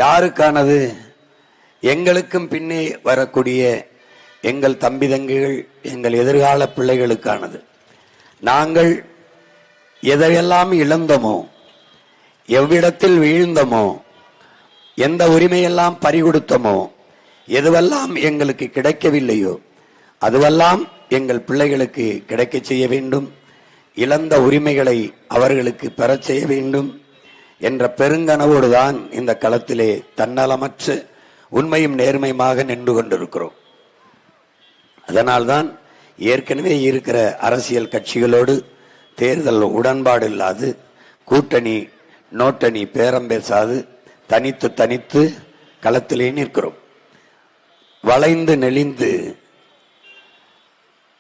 யாருக்கானது? எங்களுக்கும் பின்னே வரக்கூடிய எங்கள் தம்பி தங்கைகள், எங்கள் எதிர்கால பிள்ளைகளுக்கானது. நாங்கள் எதையெல்லாம் இழந்தோமோ, எவ்விடத்தில் வீழ்ந்தோமோ, எந்த உரிமையெல்லாம் பறிகொடுத்தோமோ, எதுவெல்லாம் எங்களுக்கு கிடைக்கவில்லையோ அதுவெல்லாம் எங்கள் பிள்ளைகளுக்கு கிடைக்க செய்ய வேண்டும். இழந்த உரிமைகளை அவர்களுக்கு பெறச் செய்ய வேண்டும் என்ற பெருங்கனவோடுதான் இந்த களத்திலே தன்னலமற்ற உண்மையும் நேர்மையுமாக நின்று கொண்டிருக்கிறோம். அதனால்தான் ஏற்கனவே இருக்கிற அரசியல் கட்சிகளோடு தேர்தல் உடன்பாடு இல்லாது, கூட்டணி நோட்டணி பேரம் பேசாது, தனித்து களத்திலே நிற்கிறோம். வளைந்து நெளிந்து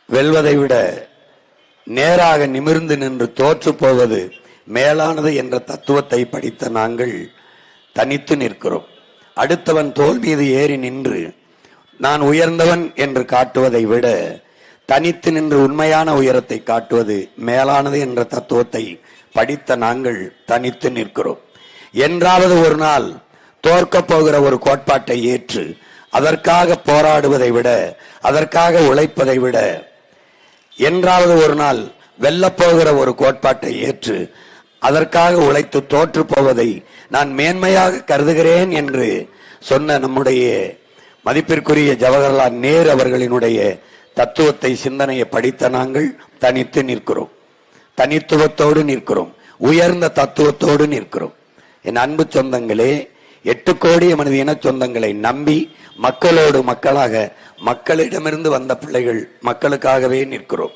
வெல்வதை விட நேராக நிமிர்ந்து நின்று தோற்று போவது மேலானது என்ற தத்துவத்தை படித்த நாங்கள் தனித்து நிற்கிறோம். அடுத்தவன் தோல் மீது ஏறி நின்று நான் உயர்ந்தவன் என்று காட்டுவதை விட தனித்து நின்று உண்மையான உயரத்தை காட்டுவது மேலானது என்ற தத்துவத்தை படித்த நாங்கள் தனித்து நிற்கிறோம். என்றாவது ஒரு நாள் தோற்கப் போகிற ஒரு கோட்பாட்டை ஏற்று அதற்காக போராடுவதை விட, அதற்காக உழைப்பதை விட, என்றாவது ஒரு நாள் வெல்லப்போகிற ஒரு கோட்பாட்டை ஏற்று அதற்காக உழைத்து தோற்று போவதை நான் மேன்மையாக கருதுகிறேன் என்று சொன்ன நம்முடைய மதிப்பிற்குரிய ஜவஹர்லால் நேரு அவர்களினுடைய தத்துவத்தை, சிந்தனையை படித்த நாங்கள் தனித்து நிற்கிறோம். தனித்துவத்தோடு நிற்கிறோம். உயர்ந்த தத்துவத்தோடு நிற்கிறோம். என் அன்பு சொந்தங்களே, 8 கோடி மனித இன சொந்தங்களை நம்பி மக்களோடு மக்களாக, மக்களிடமிருந்து வந்த பிள்ளைகள், மக்களுக்காகவே நிற்கிறோம்.